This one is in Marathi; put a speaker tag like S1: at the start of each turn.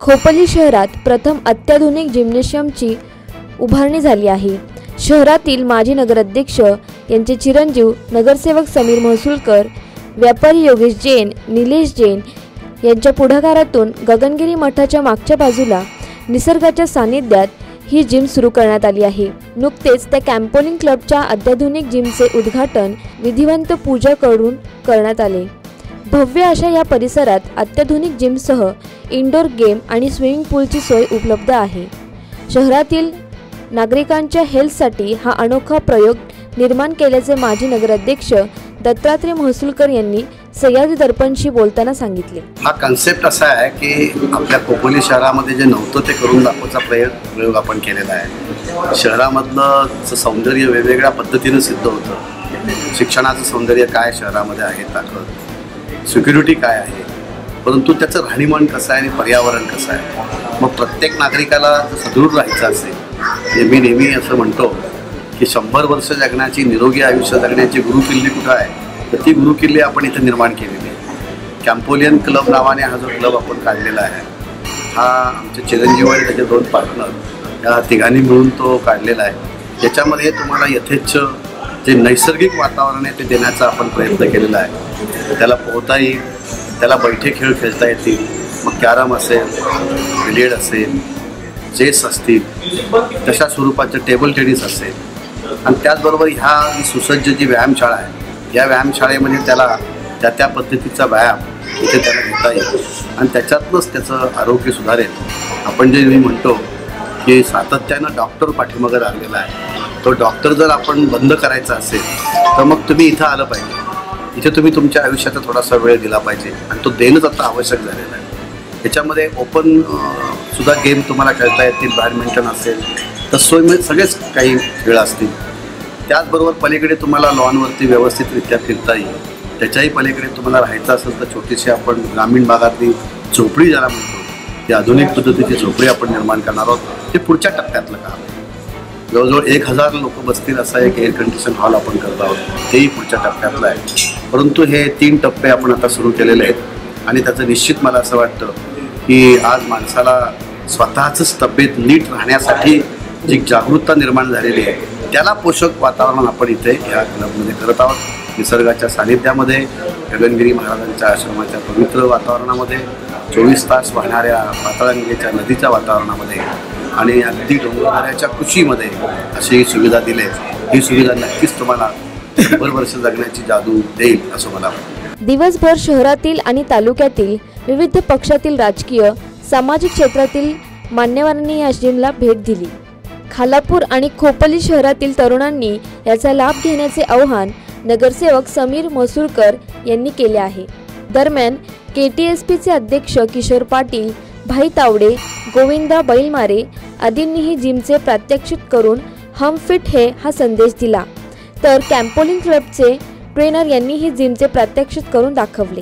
S1: खोपोली शहरात प्रथम अत्याधुनिक जिम्नॅशियमची उभारणी झाली आहे। शहरातील माजी नगराध्यक्ष यांचे चिरंजीव नगरसेवक समीर महसूलकर, व्यापारी योगेश जैन, निलेश जैन यांच्या पुढाकारातून गगनगिरी मठाच्या मागच्या बाजूला निसर्गाच्या सानिध्यात ही जिम सुरू करण्यात आली आहे। नुकतेच त्या कॅम्पोलिंग क्लबच्या अत्याधुनिक जिमचे उद्घाटन विधिवंत पूजा करून करण्यात आले। भव्य अशा या परिसरात अत्याधुनिक जिमसह इंडोर गेम आणि स्विमिंग पूलची सोय उपलब्ध आहे। शहरातील नागरिकांच्या हेल्थसाठी हा अनोखा प्रयोग निर्माण केल्याचे माजी नगराध्यक्ष दत्तात्रय महसूलकर यांनी सह्याद्री दर्पणशी बोलताना सांगितले।
S2: हा कन्सेप्ट असा आहे की आपल्या खोपोली शहरामध्ये जे नव्हतं ते करून दाखवायचा प्रयोग आपण केलेला आहे। शहरामधलं सौंदर्य वेगवेगळ्या पद्धतीने सिद्ध होतं। शिक्षणाचं सौंदर्य काय शहरामध्ये आहे, ताकद सिक्युरिटी काय आहे, परंतु त्याचं राहणीमान कसं आहे आणि पर्यावरण कसं आहे। मग प्रत्येक नागरिकाला सदृढ राहायचं असेल, मी नेहमी असं म्हणतो की 100 वर्ष जगण्याची, निरोगी आयुष्य जगण्याची गुरुकिल्ली कुठं आहे, तर ती गुरुकिल्ली आपण इथे निर्माण केलेली आहे। कॅम्पोलियन क्लब नावाने हा जो क्लब आपण काढलेला आहे, हा आमचे चिरंजीव आणि त्याचे 2 पार्टनर या तिघांनी मिळून तो काढलेला आहे। याच्यामध्ये तुम्हाला यथेच्छ जे नैसर्गिक वातावरण आहे ते देण्याचा आपण प्रयत्न केलेला आहे। त्याला पोहता येईल, त्याला बैठे खेळ खेळता येतील, मग कॅरम असेल, बिलियर्ड असेल, चेस असतील, तशा स्वरूपाचं टेबल टेनिस असेल, आणि त्याचबरोबर ह्या सुसज्ज जी व्यायामशाळा आहे, या व्यायामशाळेमध्ये त्याला त्या पद्धतीचा व्यायाम इथे त्याला घेता येईल आणि त्याच्यातूनच त्याचं आरोग्य सुधारेल। आपण जे मी म्हणतो की सातत्यानं डॉक्टर पाठीमागे लागलेला आहे, तो डॉक्टर जर आपण बंद करायचा असेल तर मग तुम्ही इथं आलं पाहिजे। इथे तुम्ही तुमच्या आयुष्याचा थोडासा वेळ दिला पाहिजे आणि तो देणंच आता आवश्यक झालेला आहे। याच्यामध्ये ओपन सुद्धा गेम तुम्हाला खेळता येतील, बॅडमिंटन असेल तर सगळेच काही खेळ असतील। त्याचबरोबर पलीकडे तुम्हाला लॉनवरती व्यवस्थितरित्या फिरता येईल। त्याच्याही पलीकडे तुम्हाला राहायचं असेल तर छोटीशी आपण ग्रामीण भागातली झोपडी ज्याला म्हणतो, ती आधुनिक पद्धतीची झोपडी आपण निर्माण करणार आहोत। ते पुढच्या टप्प्यातलं काम आहे। जवळजवळ 1000 लोक बसतील असा एक एअर कंडिशन हॉल आपण करत आहोत, तेही पुढच्या टप्प्यातलं आहे। परंतु हे 3 टप्पे आपण आता सुरू केलेले आहेत आणि त्याचं निश्चित मला असं वाटतं की आज माणसाला स्वतःचंच तब्येत नीट राहण्यासाठी जी जागरूकता निर्माण झालेली आहे, त्याला पोषक वातावरण आपण इथे या क्लबमध्ये करत आहोत। निसर्गाच्या सानिध्यामध्ये, गगनगिरी महाराजांच्या आश्रमाच्या पवित्र वातावरणामध्ये, 24 तास वाहणाऱ्या पाताळगंगेच्या नदीच्या वातावरणामध्ये आणि अगदी डोंगराच्या कुशीमध्ये अशी सुविधा दिली आहे। ही सुविधा नक्कीच तुम्हाला 100 वर्ष जगण्याची जादू देईल असं मला वाटतं।
S1: दिवसभर शहरातील आणि तालुक्यातील विविध पक्षातील राजकीय, सामाजिक क्षेत्रातील मान्यवरांनी या जिमला भेट दिली। खालापूर आणि खोपोली शहरातील तरुणांनी याचा लाभ घेण्याचे आवाहन नगरसेवक समीर महसूलकर यांनी केले आहे। दरम्यान KTSPचे अध्यक्ष किशोर पाटील, भाई तावडे, गोविंदा बैलमारे आदींनीही जिमचे प्रात्यक्षिक करून हम फिट है हा संदेश दिला, तर कॅम्पोलिंग क्लबचे ट्रेनर यांनीही जिमचे प्रात्यक्षिक करून दाखवले।